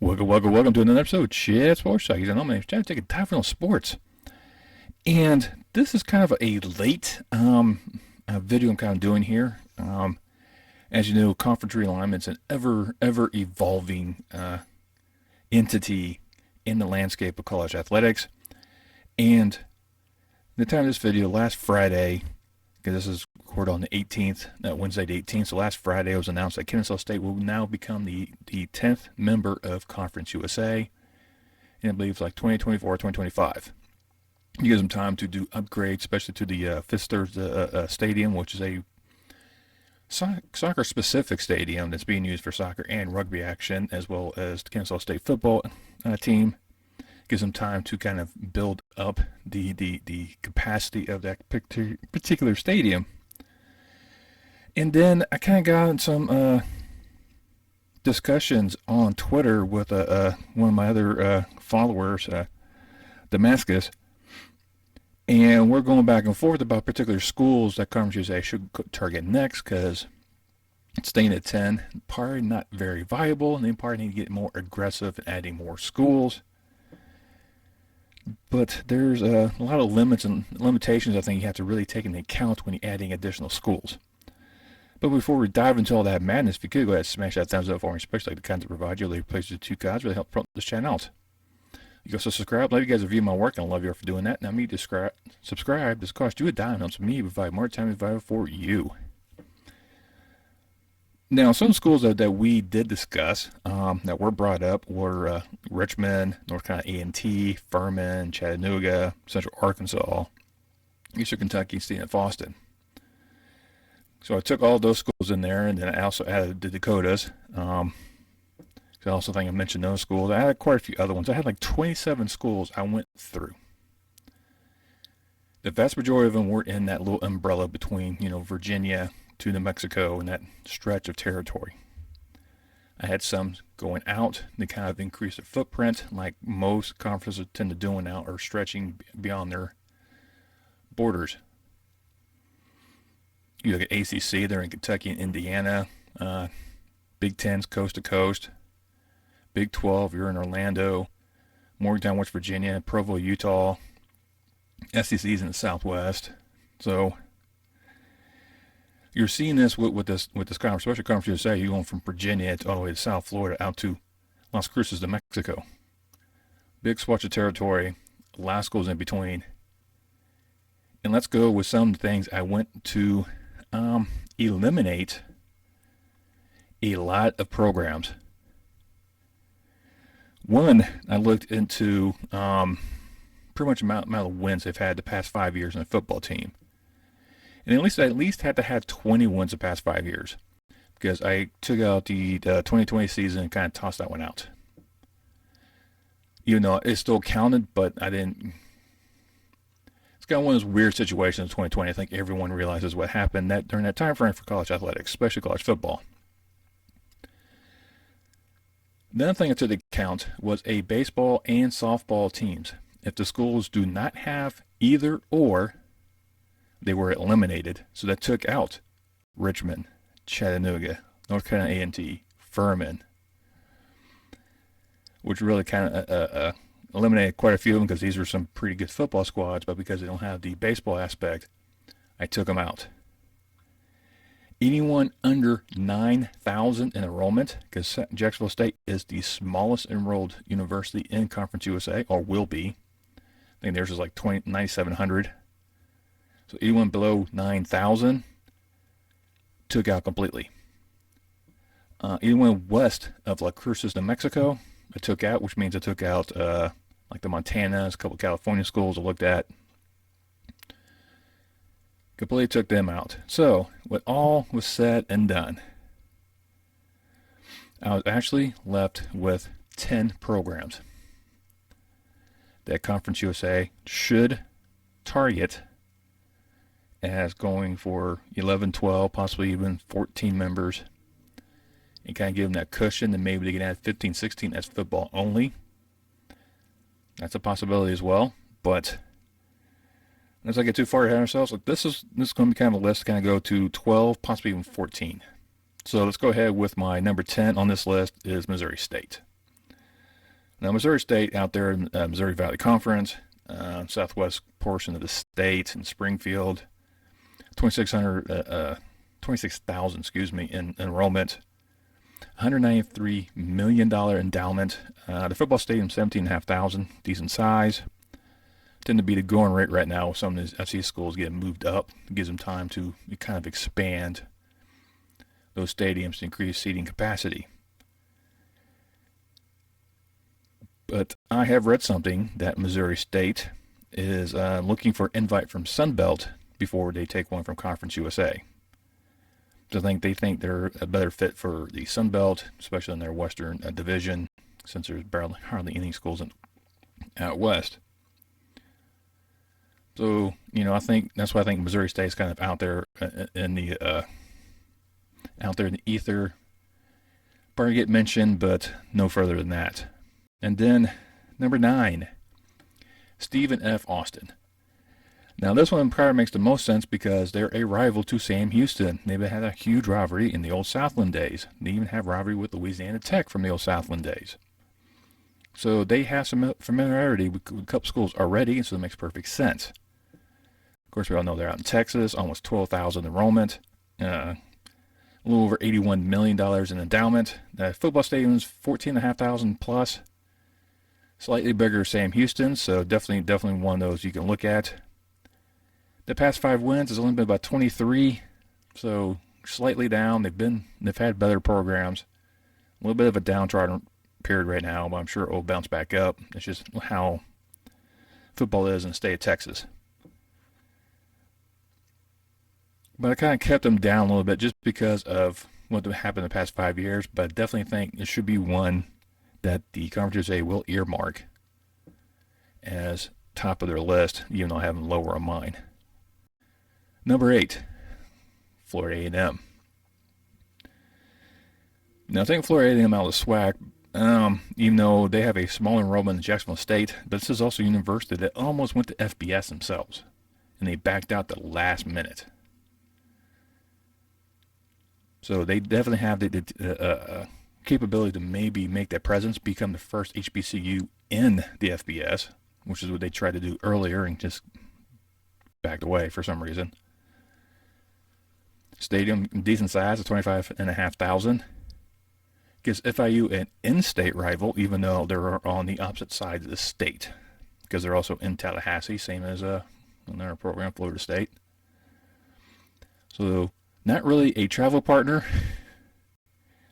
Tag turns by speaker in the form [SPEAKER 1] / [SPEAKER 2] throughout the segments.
[SPEAKER 1] Welcome to another episode of Chad Sports Talk. I'm going to take a dive on sports. And this is kind of a late video I'm kind of doing here. As you know, conference realignment is an ever evolving entity in the landscape of college athletics. And the time of this video, last Friday, because this is recorded on the 18th, Wednesday the 18th, so last Friday it was announced that Kennesaw State will now become the 10th member of Conference USA, and I believe it's like 2024 or 2025. It gives them time to do upgrades, especially to the Fifth Third Stadium, which is a soccer-specific stadium that's being used for soccer and rugby action, as well as the Kennesaw State football team. Gives them time to kind of build up the capacity of that particular stadium. And then I kind of got in some discussions on Twitter with one of my other followers, Damascus, and we're going back and forth about particular schools that Conference USA should target next, because staying at 10 probably not very viable, and they probably need to get more aggressive in adding more schools. But there's a lot of limits and limitations I think you have to really take into account when you're adding additional schools. But before we dive into all that madness, if you could go ahead and smash that thumbs up for me, especially like the content provide you, leave places to guys, really help promote this channel out. You can also subscribe, let you guys review my work, and I love you for doing that. Now me to subscribe, this costs you a dime, helps me provide more time and value for you. Now, some schools that we did discuss that were brought up were Richmond, North Carolina A&T, Furman, Chattanooga, Central Arkansas, Eastern Kentucky, State, and Boston. So I took all those schools in there, and then I also added the Dakotas. I also think I mentioned those schools. I had quite a few other ones. I had like 27 schools I went through. The vast majority of them were in that little umbrella between, Virginia to New Mexico and that stretch of territory. I had some going out to kind of increase their footprint, like most conferences tend to do now, or stretching beyond their borders. You look at ACC, they're in Kentucky and Indiana. Big Ten's coast to coast. Big 12, you're in Orlando. Morgantown, West Virginia. Provo, Utah. SEC's in the Southwest. So you're seeing this with this conference, especially Conference USA. You're going from Virginia all the way to South Florida out to Las Cruces, New Mexico. Big swatch of territory. A lot of schools in between. And let's go with some things I went to eliminate a lot of programs. One, I looked into pretty much amount of wins they've had the past 5 years in a football team. And at least had to have 20 wins the past 5 years, because I took out the 2020 season and kind of tossed that one out. Even though it still counted, but I didn't. It's kind of one of those weird situations in 2020. I think everyone realizes what happened during that time frame for college athletics, especially college football. The other thing I took into account was a baseball and softball teams. If the schools do not have either or, they were eliminated. So that took out Richmond, Chattanooga, North Carolina A&T, Furman, which really kind of eliminated quite a few of them, because these were some pretty good football squads, but because they don't have the baseball aspect, I took them out. Anyone under 9,000 in enrollment, because Jacksonville State is the smallest enrolled university in Conference USA, or will be. I think theirs is like 9,700. So anyone below 9,000 took out completely. Anyone west of Las Cruces, New Mexico, I took out, which means I took out like the Montanas, a couple of California schools I looked at. Completely took them out. So when all was said and done, I was actually left with 10 programs that Conference USA should target as going for 11, 12, possibly even 14 members, and kind of give them that cushion, and maybe they can add 15, 16 as football only. That's a possibility as well. But as I get too far ahead of ourselves, like this is going to be kind of a list to kind of go to 12, possibly even 14. So let's go ahead with my number 10 on this list is Missouri State. Now, Missouri State out there in Missouri Valley Conference, southwest portion of the state in Springfield, 26,000, in enrollment, $193 million endowment. The football stadium, 17,500, decent size. Tend to be the going rate right now with some of these FC schools getting moved up. It gives them time to kind of expand those stadiums to increase seating capacity. But I have read something that Missouri State is looking for invite from Sunbelt before they take one from Conference USA. So they think they're a better fit for the Sunbelt, especially in their Western division, since there's hardly any schools out west. So, I think that's why I think Missouri State is kind of out there in the ether. Probably get mentioned, but no further than that. And then number 9, Stephen F. Austin. Now this one probably makes the most sense because they're a rival to Sam Houston. They've had a huge rivalry in the old Southland days. They even have rivalry with Louisiana Tech from the old Southland days. So they have some familiarity with a couple schools already, so it makes perfect sense. Of course, we all know they're out in Texas, almost 12,000 enrollment, a little over $81 million in endowment. The football stadium is 14,500 plus, slightly bigger Sam Houston, so definitely one of those you can look at. The past 5 wins has only been about 23, so slightly down. They've had better programs. A little bit of a downtrodden period right now, but I'm sure it will bounce back up. It's just how football is in the state of Texas. But I kind of kept them down a little bit just because of what happened in the past 5 years. But I definitely think it should be one that the Conference USA will earmark as top of their list, even though I have them lower on mine. Number 8, Florida A&M. Now I think Florida A&M out of the SWAC, even though they have a small enrollment in Jacksonville State, but this is also a university that almost went to FBS themselves, and they backed out the last minute. So they definitely have the capability to maybe make that presence, become the first HBCU in the FBS, which is what they tried to do earlier and just backed away for some reason. Stadium, decent size of 25,500. Gives FIU an in-state rival, even though they're on the opposite sides of the state, because they're also in Tallahassee, same as another program, Florida State. So not really a travel partner,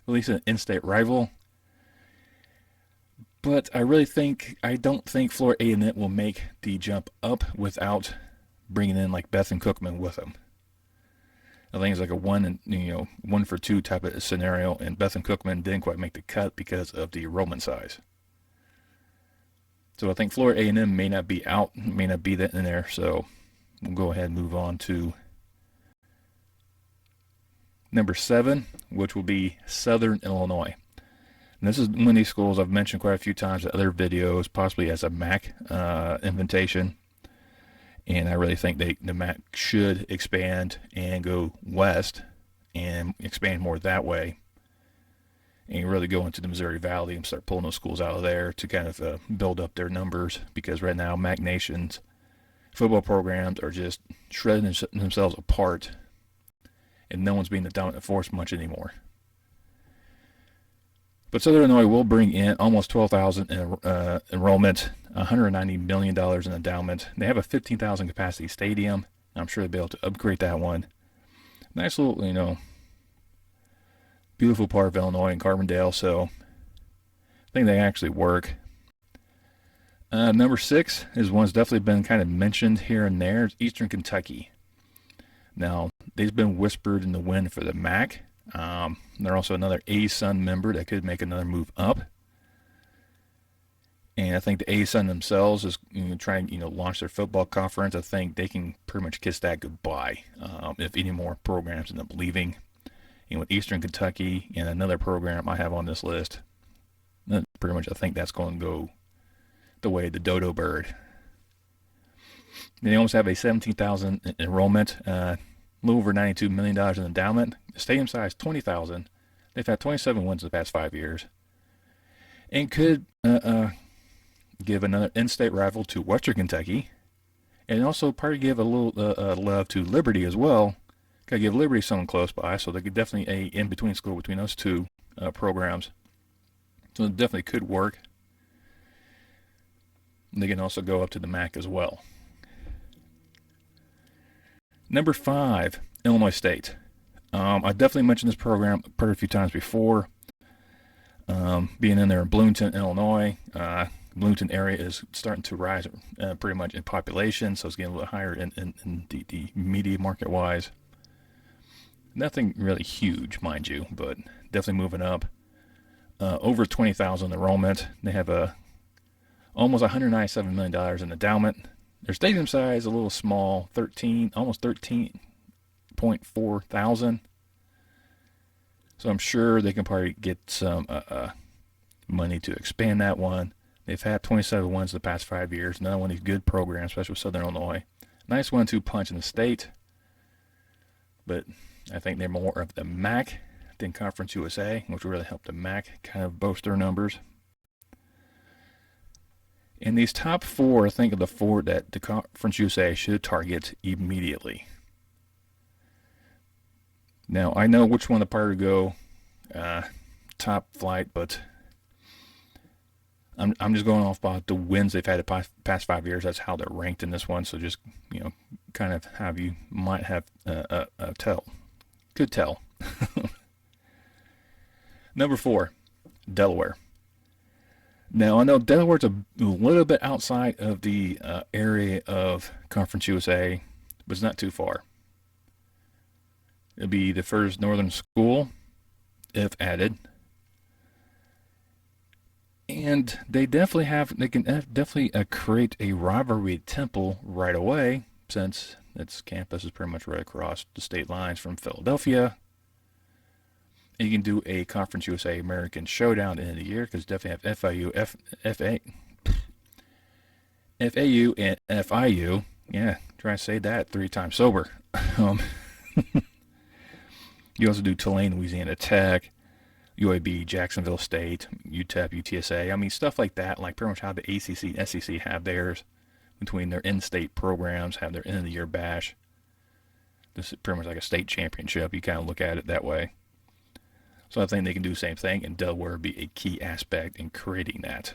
[SPEAKER 1] at least an in-state rival. But I don't think Florida A&M will make the jump up without bringing in like Bethune Cookman with them. I think it's like a 1 for 2 type of scenario, and Bethune Cookman didn't quite make the cut because of the enrollment size. So I think Florida A&M may not be that in there. So we'll go ahead and move on to number 7, which will be Southern Illinois. And this is one of these schools I've mentioned quite a few times in other videos, possibly as a MAC invitation. And I really think the MAC should expand and go west and expand more that way. And really go into the Missouri Valley and start pulling those schools out of there to kind of build up their numbers. Because right now, MAC Nation's football programs are just shredding themselves apart. And no one's being the dominant force much anymore. But Southern Illinois will bring in almost 12,000 in enrollment, $190 million in endowment. They have a 15,000 capacity stadium. I'm sure they'll be able to upgrade that one. Nice little, beautiful part of Illinois and Carbondale, so I think they actually work. Number 6 is one that's definitely been kind of mentioned here and there. It's Eastern Kentucky. Now, they've been whispered in the wind for the MAC. They're also another ASUN member that could make another move up. And I think the ASUN themselves is trying to launch their football conference. I think they can pretty much kiss that goodbye if any more programs end up leaving. And with Eastern Kentucky and another program I have on this list, pretty much I think that's going to go the way of the dodo bird. They almost have a 17,000 enrollment, a little over $92 million in endowment. The stadium size 20,000. They've had 27 wins in the past 5 years, and could give another in-state rival to Western Kentucky, and also probably give a little love to Liberty as well. Gotta give Liberty someone close by, so they could definitely a in-between school between those two programs. So it definitely could work. They can also go up to the MAC as well. Number 5, Illinois State. I definitely mentioned this program a few times before. Being in there in Bloomington, Illinois, Bloomington area is starting to rise pretty much in population, so it's getting a little higher in the media market-wise. Nothing really huge, mind you, but definitely moving up. Over 20,000 enrollment. They have almost $197 million in endowment. Their stadium size is a little small, almost 13.4 thousand. So I'm sure they can probably get some money to expand that one. They've had 27 wins the past 5 years. Another one of these good programs, especially with Southern Illinois. Nice 1-2 punch in the state. But I think they're more of the MAC than Conference USA, which will really help the MAC kind of boost their numbers. And these top 4, I think, are the 4 that the Conference USA should target immediately. Now, I know which one the part to go top flight, but I'm just going off about the wins they've had the past 5 years. That's how they're ranked in this one. So just, kind of how you might have could tell. Number 4, Delaware. Now, I know Delaware's a little bit outside of the area of Conference USA, but it's not too far. It'll be the first northern school, if added. And they can definitely create a rivalry with Temple right away, since its campus is pretty much right across the state lines from Philadelphia. And you can do a Conference USA American Showdown at the end of the year, because definitely have FAU and FIU. Yeah, try to say that 3 times sober. You also do Tulane, Louisiana Tech, UAB, Jacksonville State, UTEP, UTSA. I mean, stuff like that, like pretty much how the ACC and SEC have theirs between their in-state programs, have their end-of-the-year bash. This is pretty much like a state championship. You kind of look at it that way. So I think they can do the same thing, and Delaware would be a key aspect in creating that.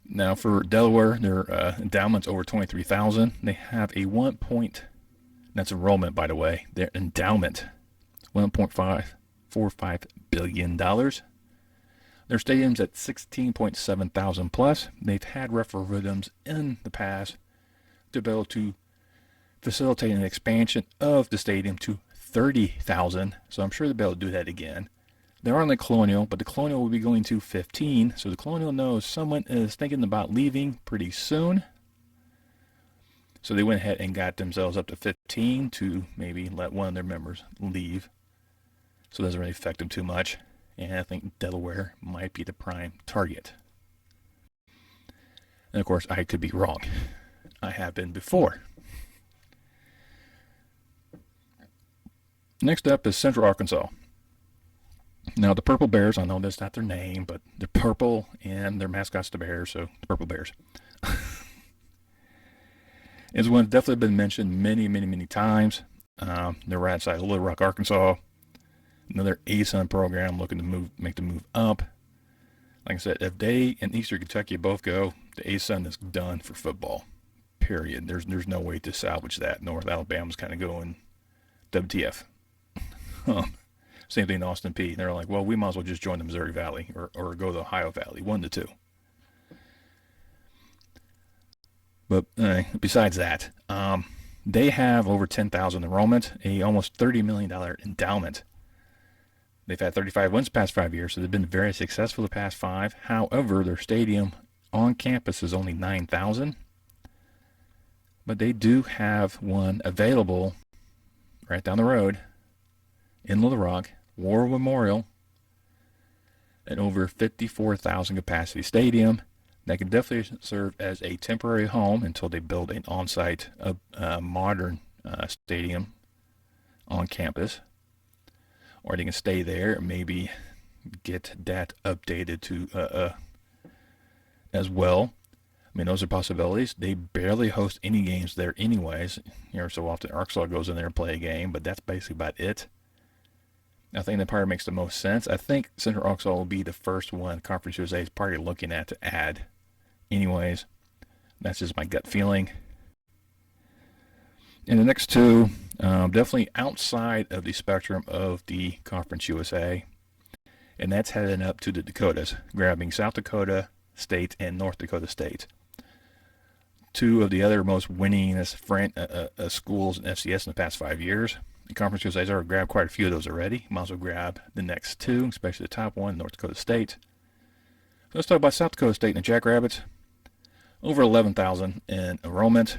[SPEAKER 1] Now, for Delaware, their endowment's over 23,000. They have a that's enrollment, by the way. Their endowment, $1.545 billion. Their stadium's at 16.7 thousand plus. They've had referendums in the past to be able to facilitate an expansion of the stadium to 30,000. So I'm sure they'll be able to do that again. They are on the Colonial, but the Colonial will be going to 15. So the Colonial knows someone is thinking about leaving pretty soon. So they went ahead and got themselves up to 15 to maybe let one of their members leave. So it doesn't really affect them too much. And I think Delaware might be the prime target. And of course, I could be wrong. I have been before. Next up is Central Arkansas. Now, the Purple Bears, I know that's not their name, but they're purple and their mascot's the Bears, so the Purple Bears. It's one that's definitely been mentioned many, many, many times. They're right outside Little Rock, Arkansas. Another ASUN program looking to make the move up. Like I said, if they and Eastern Kentucky both go, the ASUN is done for football. Period. There's no way to salvage that. North Alabama's kind of going WTF. Same thing in Austin Peay. They're like, well, we might as well just join the Missouri Valley or go to the Ohio Valley, 1 to 2. But besides that, they have over 10,000 enrollment, a almost $30 million endowment. They've had 35 wins the past 5 years, so they've been very successful the past 5. However, their stadium on campus is only 9,000. But they do have one available right down the road in Little Rock, War Memorial, an over 54,000 capacity stadium that can definitely serve as a temporary home until they build an on-site modern stadium on campus. Or they can stay there and maybe get that updated to as well. I mean, those are possibilities. They barely host any games there anyways. So often Arkansas goes in there and play a game, but that's basically about it. I think that probably makes the most sense. I think Central Arkansas will be the first one Conference USA is probably looking at to add anyways. That's just my gut feeling. And the next two, definitely outside of the spectrum of the Conference USA, and that's heading up to the Dakotas, grabbing South Dakota State and North Dakota State. Two of the other most winningest schools in FCS in the past 5 years. The Conference USA has already grabbed quite a few of those already. Might as well grab the next two, especially the top one, North Dakota State. So let's talk about South Dakota State and the Jackrabbits. Over 11,000 in enrollment,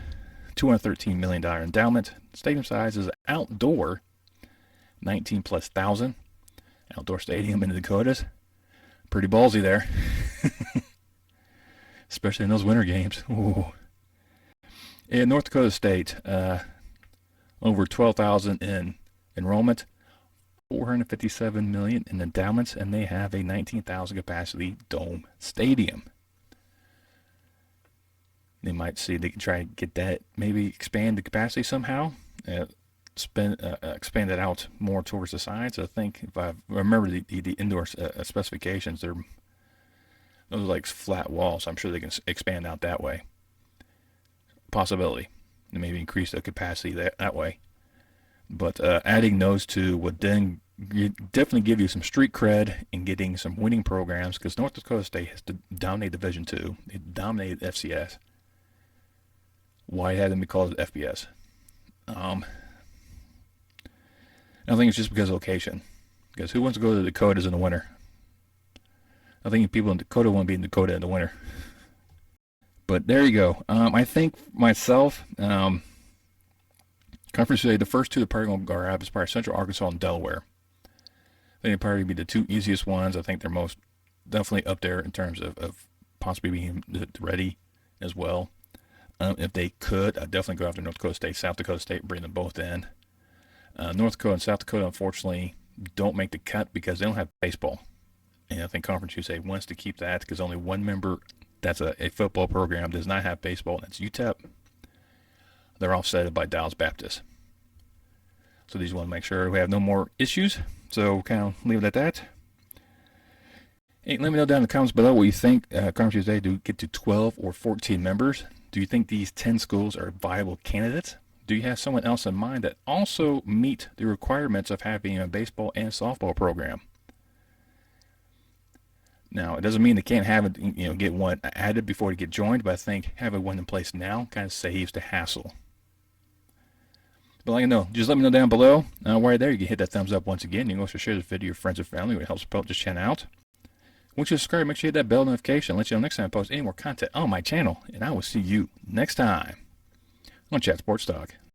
[SPEAKER 1] $213 million endowment. Stadium size is outdoor, 19 plus thousand. Outdoor stadium in the Dakotas. Pretty ballsy there. Especially in those winter games. Ooh. In North Dakota State, over 12,000 in enrollment, 457 million in endowments, and they have a 19,000 capacity dome stadium. They might see they can try to get that, maybe expand the capacity somehow, expand it out more towards the sides. I think if I remember the indoor specifications, those are like flat walls. I'm sure they can expand out that way. Possibility, and maybe increase the capacity that way. But adding those two would then definitely give you some street cred in getting some winning programs, because North Dakota State has to dominate Division II. They dominated FCS. Why had them be called FBS? I think it's just because of location. Because who wants to go to the Dakotas in the winter? I think people in Dakota want to be in Dakota in the winter. But there you go. I think myself, Conference USA, the first two that probably going to grab is probably Central Arkansas and Delaware. I think they'd probably be the two easiest ones. I think they're most definitely up there in terms of possibly being ready as well. If they could, I'd definitely go after North Dakota State, South Dakota State, bring them both in. North Dakota and South Dakota, unfortunately, don't make the cut because they don't have baseball. And I think Conference USA wants to keep that because only one member that's a football program does not have baseball, and that's UTEP. They're offset by Dallas Baptist. So these want to make sure we have no more issues. So kind of leave it at that. Hey, let me know down in the comments below what you think. Conference USA do get to 12 or 14 members. Do you think these 10 schools are viable candidates? Do you have someone else in mind that also meet the requirements of having a baseball and softball program? Now, it doesn't mean they can't have it, get one added before they get joined, but I think having one in place now kind of saves the hassle. But like I know, just let me know down below. While you're there, you can hit that thumbs up once again. You can also share this video with your friends and family. It helps propel this channel out. Once you subscribe, make sure you hit that bell notification. Let you know next time I post any more content on my channel. And I will see you next time on Chat Sports Talk.